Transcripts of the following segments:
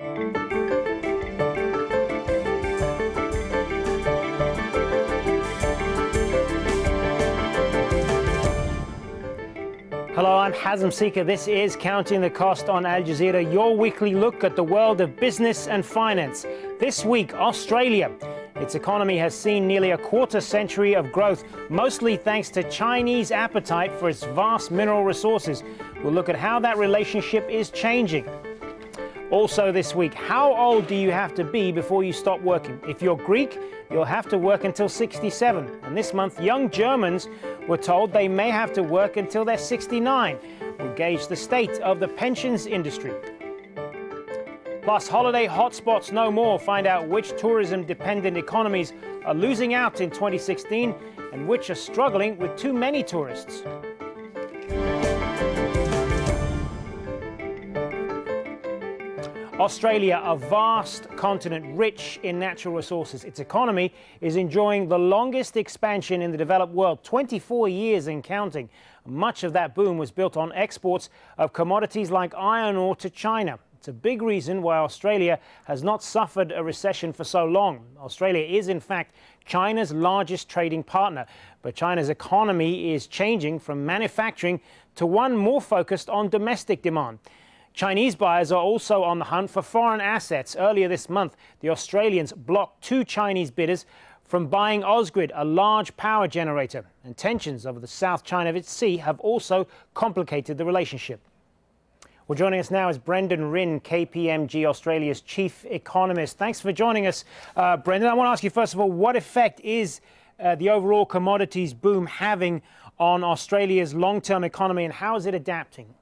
Hello, I'm Hazem Seeker. This is Counting the Cost on Al Jazeera, your weekly look at the world of business and finance. This week, Australia. Its economy has seen nearly a quarter century of growth, mostly thanks to Chinese appetite for its vast mineral resources. We'll look at how that relationship is changing. Also this week, how old do you have to be before you stop working? If you're Greek, you'll have to work until 67. And this month, young Germans were told they may have to work until they're 69. We'll gauge the state of the pensions industry. Plus, holiday hotspots no more. Find out which tourism-dependent economies are losing out in 2016 and which are struggling with too many tourists. Australia, a vast continent rich in natural resources. Its economy is enjoying the longest expansion in the developed world, 24 years and counting. Much of that boom was built on exports of commodities like iron ore to China. It's a big reason why Australia has not suffered a recession for so long. Australia is, in fact, China's largest trading partner. But China's economy is changing from manufacturing to one more focused on domestic demand. Chinese buyers are also on the hunt for foreign assets. Earlier this month, the Australians blocked 2 Chinese bidders from buying Ausgrid, a large power generator. And tensions over the South China Sea have also complicated the relationship. Well, joining us now is Brendan Rinn, KPMG Australia's chief economist. Thanks for joining us, Brendan. I want to ask you, first of all, what effect is the overall commodities boom having on Australia's long-term economy, and how is it adapting?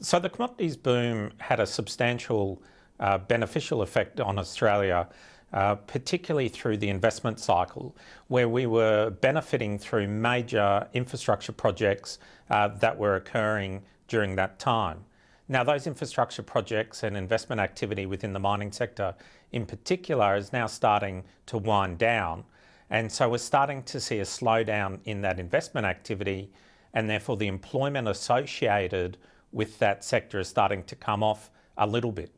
So the commodities boom had a substantial beneficial effect on Australia, particularly through the investment cycle, where we were benefiting through major infrastructure projects that were occurring during that time. Now, those infrastructure projects and investment activity within the mining sector in particular is now starting to wind down. And so we're starting to see a slowdown in that investment activity, and therefore the employment associated with that sector is starting to come off a little bit.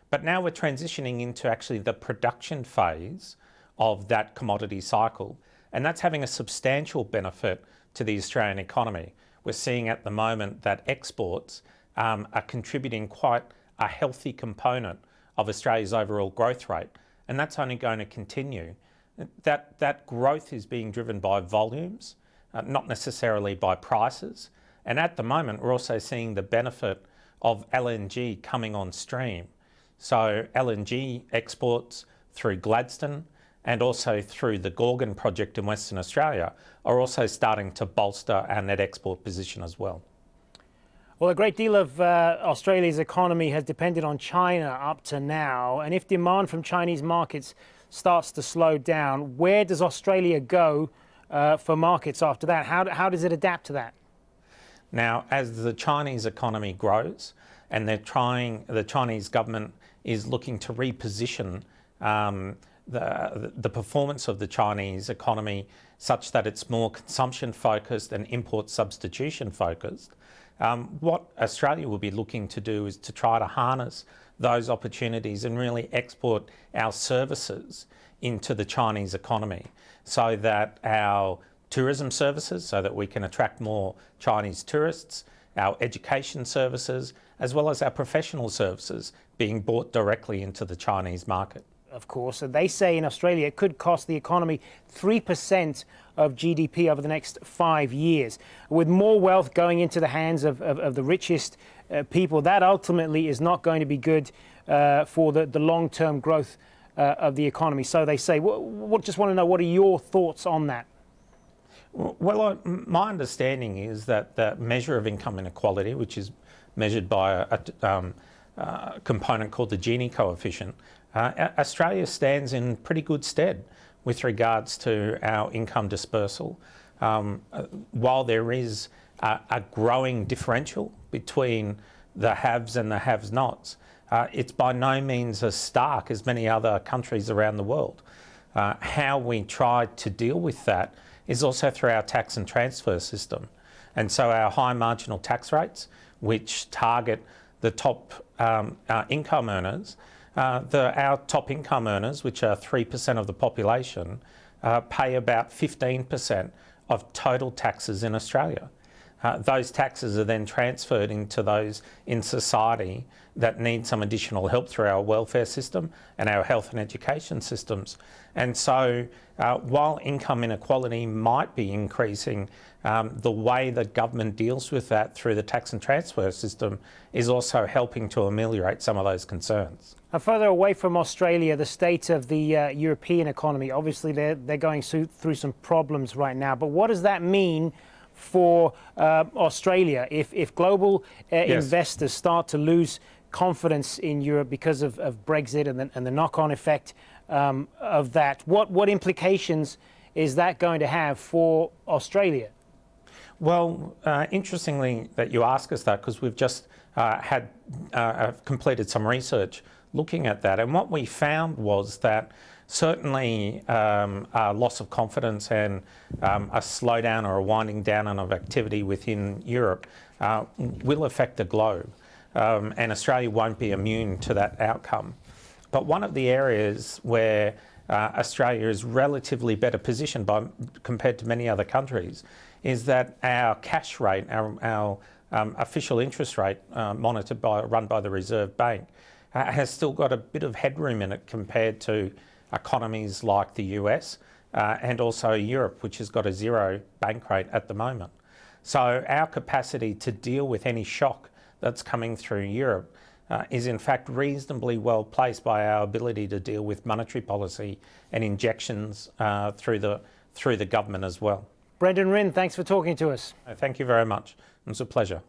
But now we're transitioning into actually the production phase of that commodity cycle, and that's having a substantial benefit to the Australian economy. We're seeing at the moment that exports are contributing quite a healthy component of Australia's overall growth rate, and that's only going to continue. That growth is being driven by volumes, not necessarily by prices. And at the moment, we're also seeing the benefit of LNG coming on stream. So LNG exports through Gladstone and also through the Gorgon project in Western Australia are also starting to bolster our net export position as well. Well, a great deal of Australia's economy has depended on China up to now. And if demand from Chinese markets starts to slow down, where does Australia go for markets after that? How does it adapt to that? Now, as the Chinese economy grows, and the Chinese government is looking to reposition the performance of the Chinese economy such that it's more consumption focused and import substitution focused, what Australia will be looking to do is to try to harness those opportunities and really export our services into the Chinese economy so that our tourism services, so that we can attract more Chinese tourists, our education services, as well as our professional services being brought directly into the Chinese market. Of course, they say in Australia it could cost the economy 3% of GDP over the next 5 years. With more wealth going into the hands of the richest people, that ultimately is not going to be good for the long-term growth of the economy. So they say. Just want to know, what are your thoughts on that? Well, my understanding is that the measure of income inequality, which is measured by a component called the Gini coefficient, Australia stands in pretty good stead with regards to our income dispersal. While there is a growing differential between the haves and the have-nots, it's by no means as stark as many other countries around the world. How we try to deal with that is also through our tax and transfer system. And so our high marginal tax rates, which target the top income earners, our top income earners, which are 3% of the population, pay about 15% of total taxes in Australia. Those taxes are then transferred into those in society that need some additional help through our welfare system and our health and education systems. And so while income inequality might be increasing, the way that government deals with that through the tax and transfer system is also helping to ameliorate some of those concerns. Further away from Australia, the state of the European economy, obviously they're going through some problems right now, but what does that mean for Australia if global investors start to lose confidence in Europe because of Brexit and the knock-on effect of that? What implications is that going to have for Australia? Well, interestingly that you ask us that, because we've just completed some research looking at that, and what we found was that certainly a loss of confidence and a slowdown or a winding down of activity within Europe will affect the globe, and Australia won't be immune to that outcome. But one of the areas where Australia is relatively better positioned compared to many other countries is that our cash rate, our official interest rate run by the Reserve Bank, has still got a bit of headroom in it compared to economies like the US and also Europe, which has got a zero bank rate at the moment. So our capacity to deal with any shock that's coming through Europe is in fact reasonably well placed by our ability to deal with monetary policy and injections through the government as well. Brendan Rinn, thanks for talking to us. Thank you very much. It was a pleasure.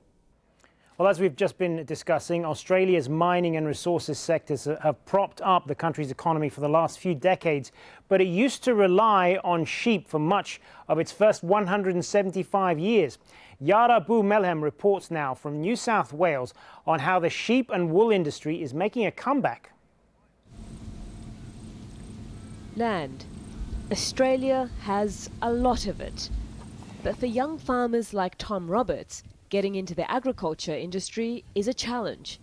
Well, as we've just been discussing, Australia's mining and resources sectors have propped up the country's economy for the last few decades, but it used to rely on sheep for much of its first 175 years. Yara Boo-Melhem reports now from New South Wales on how the sheep and wool industry is making a comeback. Land. Australia has a lot of it. But for young farmers like Tom Roberts, getting into the agriculture industry is a challenge.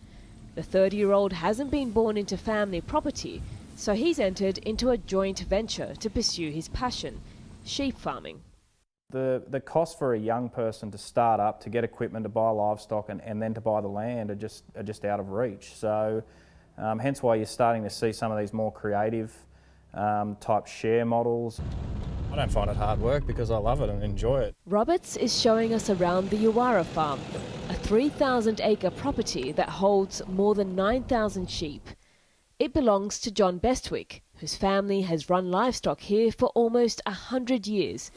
The 30-year-old hasn't been born into family property, so he's entered into a joint venture to pursue his passion, sheep farming. The cost for a young person to start up, to get equipment, to buy livestock and then to buy the land are just out of reach. So hence why you're starting to see some of these more creative type share models. I don't find it hard work because I love it and enjoy it. Roberts is showing us around the Yuwara farm, a 3,000-acre property that holds more than 9,000 sheep. It belongs to John Bestwick, whose family has run livestock here for almost 100 years.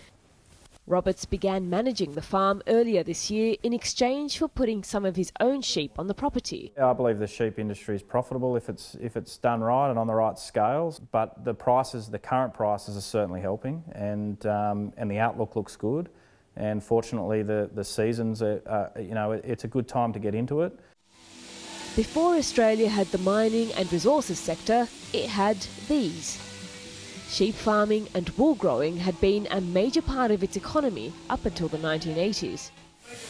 Roberts began managing the farm earlier this year in exchange for putting some of his own sheep on the property. I believe the sheep industry is profitable if it's done right and on the right scales, but the current prices are certainly helping, and the outlook looks good. And fortunately, the seasons it's a good time to get into it. Before Australia had the mining and resources sector, it had these. Sheep farming and wool growing had been a major part of its economy up until the 1980s.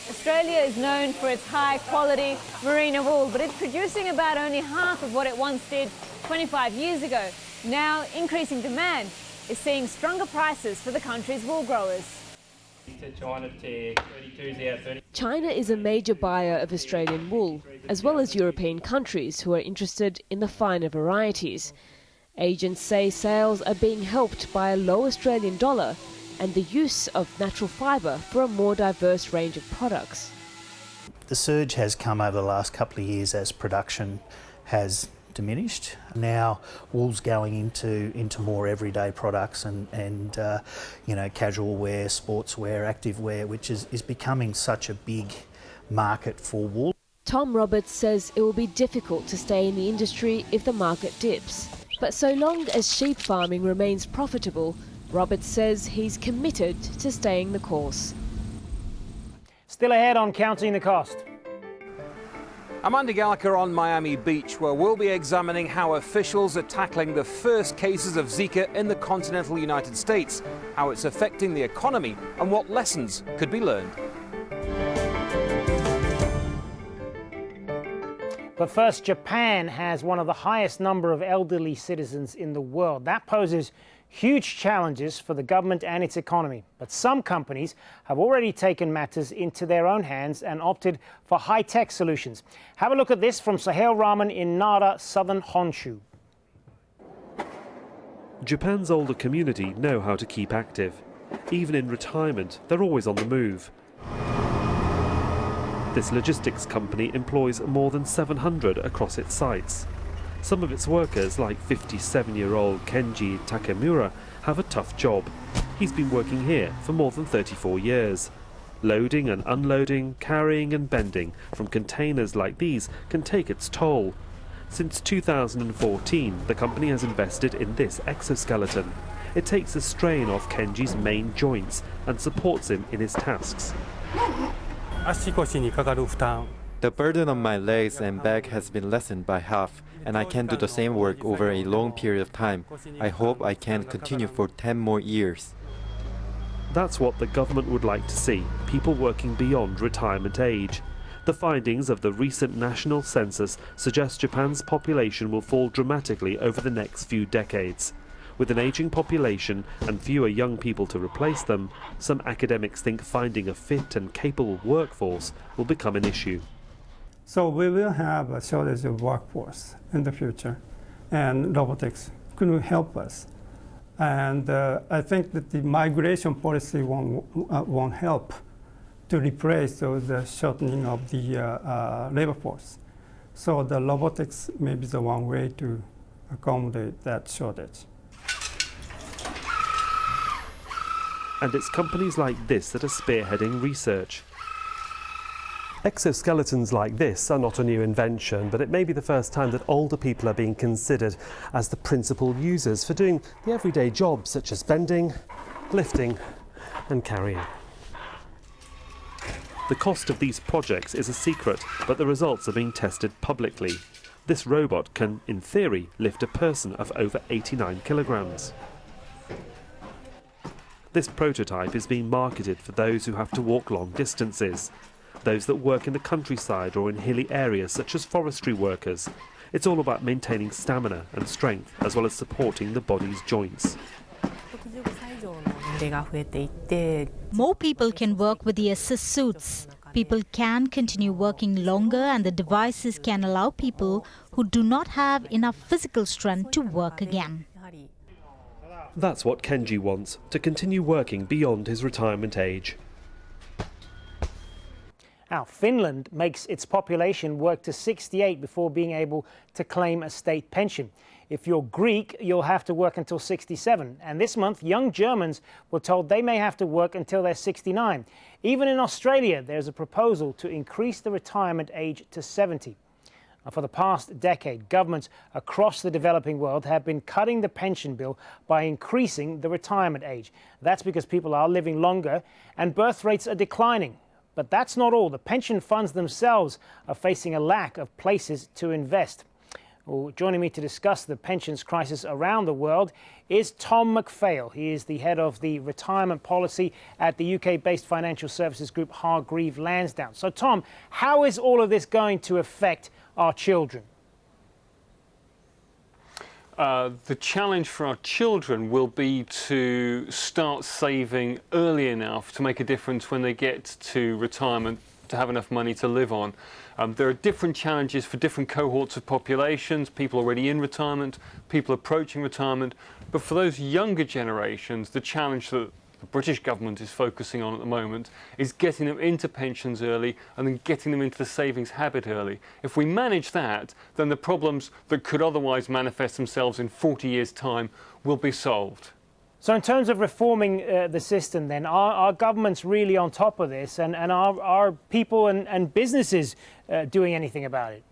Australia is known for its high-quality merino wool, but it's producing about only half of what it once did 25 years ago. Now, increasing demand is seeing stronger prices for the country's wool growers. China is a major buyer of Australian wool, as well as European countries who are interested in the finer varieties. Agents say sales are being helped by a low Australian dollar and the use of natural fibre for a more diverse range of products. The surge has come over the last couple of years as production has diminished. Now wool's going into more everyday products and casual wear, sportswear, active wear, which is becoming such a big market for wool. Tom Roberts says it will be difficult to stay in the industry if the market dips. But so long as sheep farming remains profitable, Roberts says he's committed to staying the course. Still ahead on Counting the Cost. Amanda Gallagher on Miami Beach, where we'll be examining how officials are tackling the first cases of Zika in the continental United States, how it's affecting the economy and what lessons could be learned. But first, Japan has one of the highest number of elderly citizens in the world. That poses huge challenges for the government and its economy. But some companies have already taken matters into their own hands and opted for high-tech solutions. Have a look at this from Sahel Ramen in Nara, southern Honshu. Japan's older community know how to keep active. Even in retirement, they're always on the move. This logistics company employs more than 700 across its sites. Some of its workers, like 57-year-old Kenji Takemura, have a tough job. He's been working here for more than 34 years. Loading and unloading, carrying and bending from containers like these can take its toll. Since 2014, the company has invested in this exoskeleton. It takes the strain off Kenji's main joints and supports him in his tasks. The burden on my legs and back has been lessened by half, and I can do the same work over a long period of time. I hope I can continue for 10 more years. That's what the government would like to see, people working beyond retirement age. The findings of the recent national census suggest Japan's population will fall dramatically over the next few decades. With an aging population and fewer young people to replace them, some academics think finding a fit and capable workforce will become an issue. So we will have a shortage of workforce in the future, and robotics could help us. And I think that the migration policy won't help to replace the shortening of the labor force. So the robotics may be the one way to accommodate that shortage. And it's companies like this that are spearheading research. Exoskeletons like this are not a new invention, but it may be the first time that older people are being considered as the principal users for doing the everyday jobs such as bending, lifting and carrying. The cost of these projects is a secret, but the results are being tested publicly. This robot can, in theory, lift a person of over 89 kilograms. This prototype is being marketed for those who have to walk long distances, those that work in the countryside or in hilly areas such as forestry workers. It's all about maintaining stamina and strength as well as supporting the body's joints. More people can work with the assist suits. People can continue working longer, and the devices can allow people who do not have enough physical strength to work again. That's what Kenji wants, to continue working beyond his retirement age. Now, Finland makes its population work to 68 before being able to claim a state pension. If you're Greek, you'll have to work until 67. And this month, young Germans were told they may have to work until they're 69. Even in Australia, there's a proposal to increase the retirement age to 70. For the past decade, governments across the developing world have been cutting the pension bill by increasing the retirement age. That's because people are living longer and birth rates are declining. But that's not all. The pension funds themselves are facing a lack of places to invest. Well, joining me to discuss the pensions crisis around the world is Tom McPhail. He is the head of the retirement policy at the UK-based financial services group Hargreaves Lansdown. So, Tom, how is all of this going to affect our children? The challenge for our children will be to start saving early enough to make a difference when they get to retirement, to have enough money to live on. There are different challenges for different cohorts of populations, people already in retirement, people approaching retirement. But for those younger generations, the challenge that the British government is focusing on at the moment is getting them into pensions early and then getting them into the savings habit early. If we manage that, then the problems that could otherwise manifest themselves in 40 years' time will be solved. So in terms of reforming the system then, are governments really on top of this, and are people and businesses doing anything about it?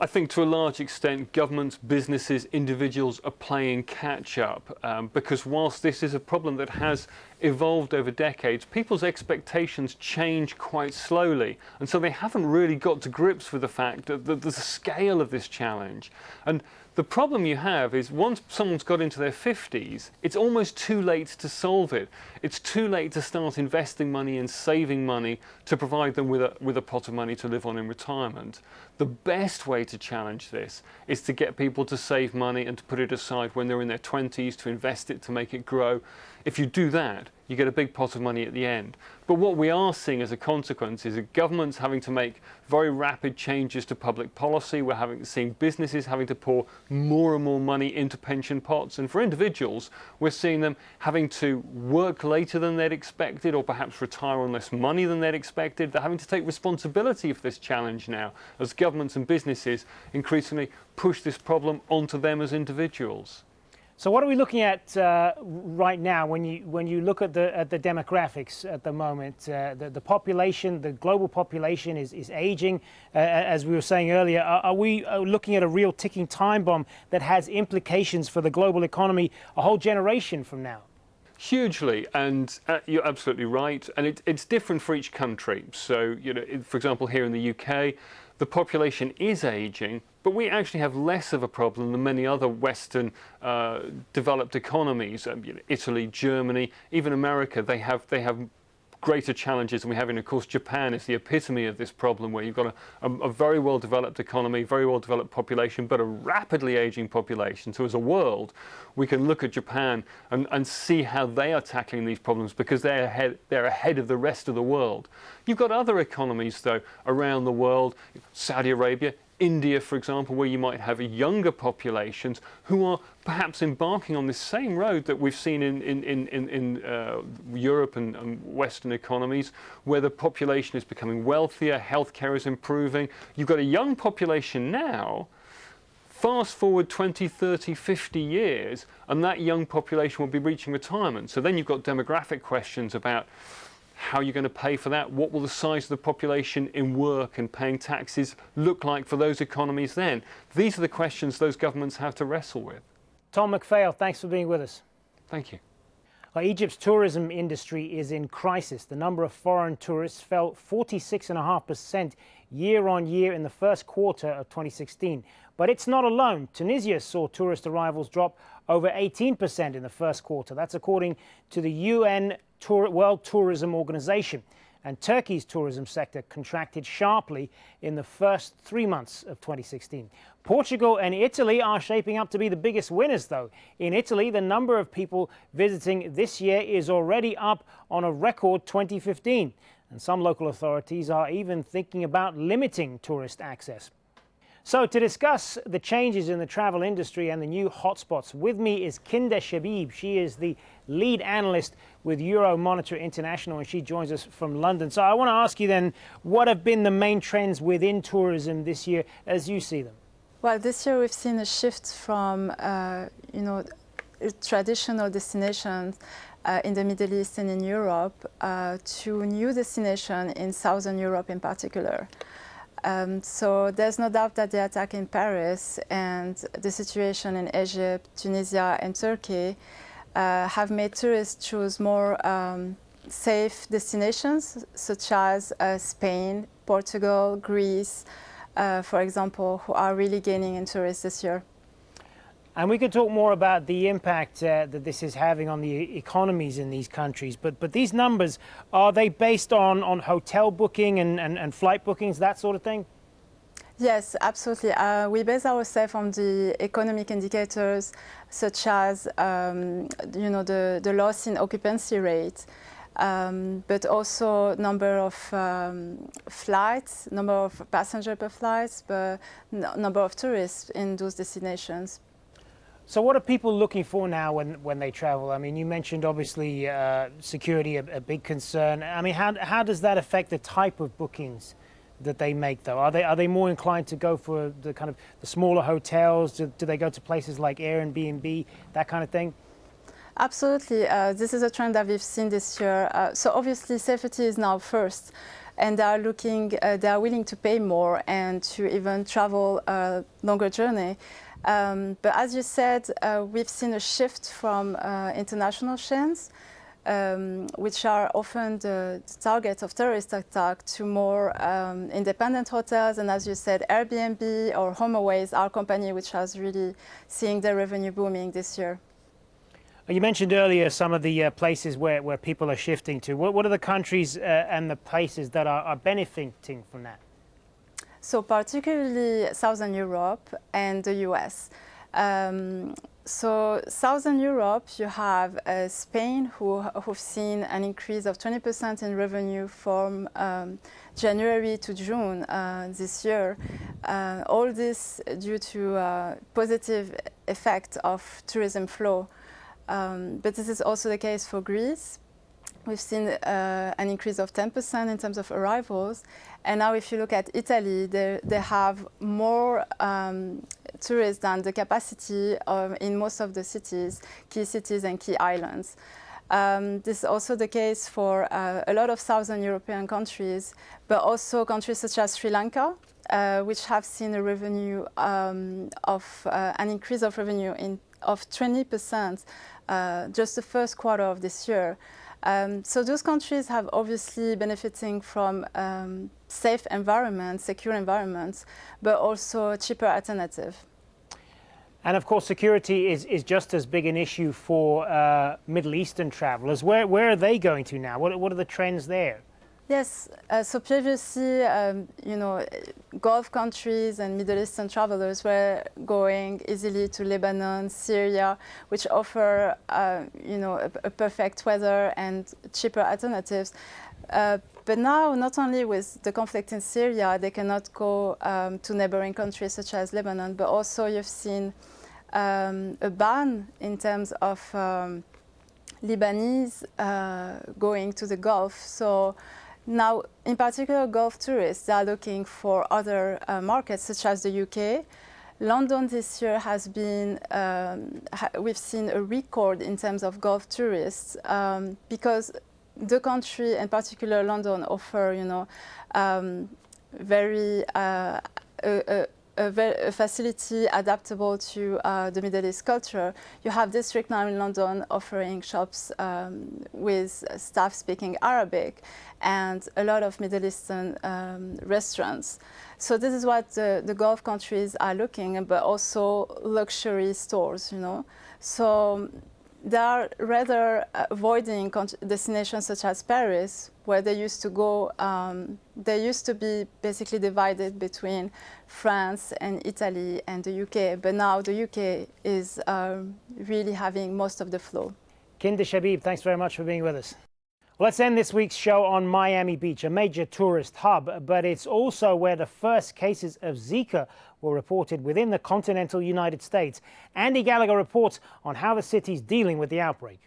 I think to a large extent governments, businesses, individuals are playing catch up because whilst this is a problem that has evolved over decades, people's expectations change quite slowly, and so they haven't really got to grips with the fact that the scale of this challenge. And The problem you have is once someone's got into their 50s, it's almost too late to solve it. It's too late to start investing money and saving money to provide them with a pot of money to live on in retirement. The best way to challenge this is to get people to save money and to put it aside when they're in their 20s, to invest it, to make it grow. If you do that, you get a big pot of money at the end. But what we are seeing as a consequence is that governments having to make very rapid changes to public policy. We're seeing businesses having to pour more and more money into pension pots. And for individuals, we're seeing them having to work later than they'd expected, or perhaps retire on less money than they'd expected. They're having to take responsibility for this challenge now, as governments and businesses increasingly push this problem onto them as individuals. So what are we looking at right now when you look at the demographics at the moment? The population, the global population is aging, as we were saying earlier. Are we looking at a real ticking time bomb that has implications for the global economy a whole generation from now? Hugely, and you're absolutely right. And it's different for each country. So, for example, here in the UK, the population is aging, but we actually have less of a problem than many other Western developed economies. Italy, Germany, even America, they have greater challenges than we have. And of course, Japan is the epitome of this problem, where you've got a very well-developed economy, very well-developed population, but a rapidly aging population. So as a world, we can look at Japan and see how they are tackling these problems, because they're ahead of the rest of the world. You've got other economies, though, around the world, Saudi Arabia, India, for example, where you might have younger populations who are perhaps embarking on this same road that we've seen in Europe and Western economies, where the population is becoming wealthier, healthcare is improving. You've got a young population now. Fast forward 20, 30, 50 years, and that young population will be reaching retirement. So then you've got demographic questions about how you're going to pay for that. What will the size of the population in work and paying taxes look like for those economies then? These are the questions those governments have to wrestle with. Tom McPhail, thanks for being with us. Thank you. Egypt's tourism industry is in crisis. The number of foreign tourists fell 46.5% year on year in the first quarter of 2016. But it's not alone. Tunisia saw tourist arrivals drop over 18% in the first quarter. That's according to the UN World Tourism Organization. And Turkey's tourism sector contracted sharply in the first 3 months of 2016. Portugal and Italy are shaping up to be the biggest winners, though. In Italy, the number of people visiting this year is already up on a record 2015. And some local authorities are even thinking about limiting tourist access. So to discuss the changes in the travel industry and the new hotspots, with me is Kinder Shabib. She is the lead analyst with Euromonitor International, and she joins us from London. So I want to ask you then, what have been the main trends within tourism this year as you see them? Well, this year we've seen a shift from, traditional destinations in the Middle East and in Europe to new destinations in Southern Europe in particular. So there's no doubt that the attack in Paris and the situation in Egypt, Tunisia and Turkey have made tourists choose more safe destinations, such as Spain, Portugal, Greece, for example, who are really gaining in tourists this year. And we could talk more about the impact that this is having on the economies in these countries. But these numbers, are they based on hotel booking and flight bookings, that sort of thing? Yes, absolutely. We base ourselves on the economic indicators, such as the loss in occupancy rate, but also number of flights, number of passengers per flight, but number of tourists in those destinations. So what are people looking for now when they travel? I mean, you mentioned obviously security, a big concern. I mean, how does that affect the type of bookings that they make, though? Are they more inclined to go for the kind of the smaller hotels? Do they go to places like Airbnb, that kind of thing? Absolutely. This is a trend that we've seen this year. So obviously safety is now first, and they are willing to pay more and to even travel a longer journey. But as you said, we've seen a shift from international chains which are often the target of terrorist attack, to more independent hotels, and as you said, Airbnb or HomeAways, our company, which has really seeing their revenue booming this year. You mentioned earlier some of the places where people are shifting to. What are the countries and the places that are benefiting from that? So particularly Southern Europe and the US. So Southern Europe, you have Spain, who've seen an increase of 20% in revenue from January to June this year. All this due to positive effect of tourism flow. But this is also the case for Greece. We've seen an increase of 10% in terms of arrivals. And now if you look at Italy, they have more tourists than the capacity in most of the cities, key cities and key islands. This is also the case for a lot of Southern European countries, but also countries such as Sri Lanka, which have seen a revenue an increase of revenue of 20% just the first quarter of this year. So those countries have obviously benefiting from safe environments, secure environments, but also cheaper alternative. And of course, security is just as big an issue for Middle Eastern travelers. Where are they going to now? What are the trends there? Yes, so previously, Gulf countries and Middle Eastern travelers were going easily to Lebanon, Syria, which offer, a perfect weather and cheaper alternatives. But now, not only with the conflict in Syria, they cannot go to neighboring countries such as Lebanon, but also you've seen a ban in terms of Lebanese going to the Gulf. So now, in particular, Gulf tourists are looking for other markets, such as the UK. London this year has been, we've seen a record in terms of Gulf tourists because the country, in particular London, offer, a facility adaptable to the Middle East culture. You have district now in London offering shops with staff speaking Arabic and a lot of Middle Eastern restaurants. So this is what the Gulf countries are looking, but also luxury stores, So they are rather avoiding destinations such as Paris, where they used to go. They used to be basically divided between France and Italy and the UK, but now the UK is really having most of the flow. Kinder Shabib, thanks very much for being with us. Well, let's end this week's show on Miami Beach, a major tourist hub, but it's also where the first cases of Zika were reported within the continental United States. Andy Gallagher reports on how the city's dealing with the outbreak.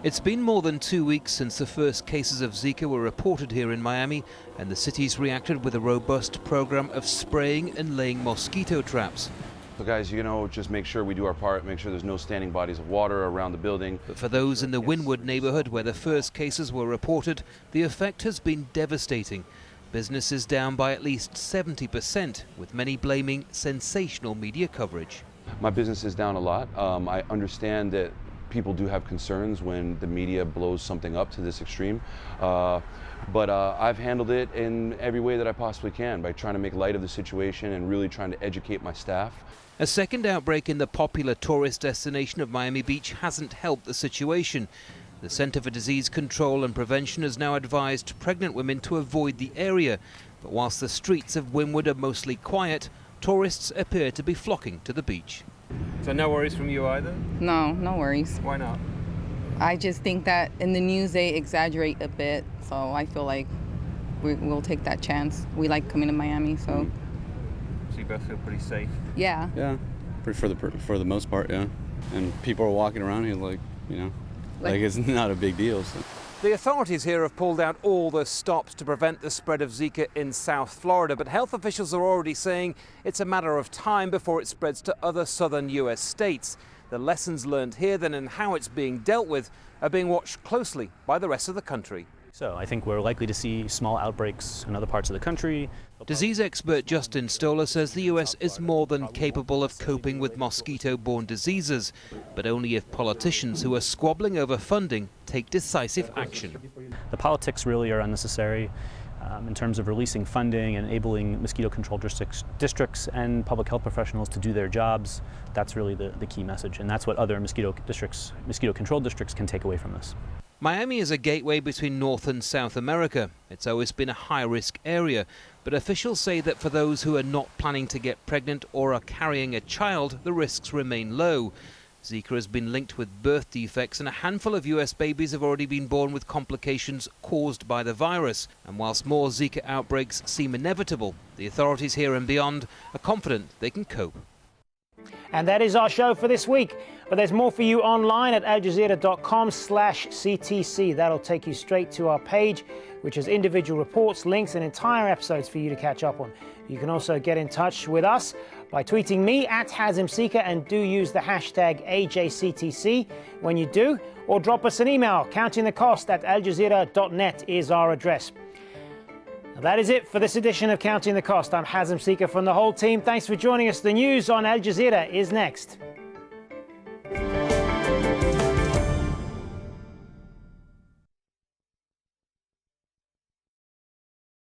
It's been more than 2 weeks since the first cases of Zika were reported here in Miami, and the city's reacted with a robust program of spraying and laying mosquito traps. So guys, just make sure we do our part, make sure there's no standing bodies of water around the building. But for those in the Wynwood neighborhood where the first cases were reported, the effect has been devastating. Business is down by at least 70%, with many blaming sensational media coverage. My business is down a lot. I understand that people do have concerns when the media blows something up to this extreme. But I've handled it in every way that I possibly can by trying to make light of the situation and really trying to educate my staff. A second outbreak in the popular tourist destination of Miami Beach hasn't helped the situation. The Center for Disease Control and Prevention has now advised pregnant women to avoid the area. But whilst the streets of Wynwood are mostly quiet, tourists appear to be flocking to the beach. So no worries from you either? No, no worries. Why not? I just think that in the news they exaggerate a bit, so I feel like we'll take that chance. We like coming to Miami, so. So you both feel pretty safe? Yeah. Yeah, for the most part, yeah. And people are walking around here like it's not a big deal. So. The authorities here have pulled out all the stops to prevent the spread of Zika in South Florida, but health officials are already saying it's a matter of time before it spreads to other southern US states. The lessons learned here then and how it's being dealt with are being watched closely by the rest of the country. So I think we're likely to see small outbreaks in other parts of the country. Disease expert Justin Stoller says the US is more than capable of coping with mosquito-borne diseases, but only if politicians who are squabbling over funding take decisive action. The politics really are unnecessary in terms of releasing funding and enabling mosquito control districts and public health professionals to do their jobs. That's really the key message, and that's what other mosquito control districts can take away from this. Miami is a gateway between North and South America. It's always been a high-risk area, but officials say that for those who are not planning to get pregnant or are carrying a child, the risks remain low. Zika has been linked with birth defects, and a handful of US babies have already been born with complications caused by the virus. And whilst more Zika outbreaks seem inevitable, the authorities here and beyond are confident they can cope. And that is our show for this week. But there's more for you online at aljazeera.com/CTC. That'll take you straight to our page, which has individual reports, links, and entire episodes for you to catch up on. You can also get in touch with us by tweeting me at Hazem Sika, and do use the hashtag AJCTC when you do, or drop us an email. countingthecost@aljazeera.net is our address. Now that is it for this edition of Counting the Cost. I'm Hazem Sika from the whole team. Thanks for joining us. The news on Al Jazeera is next.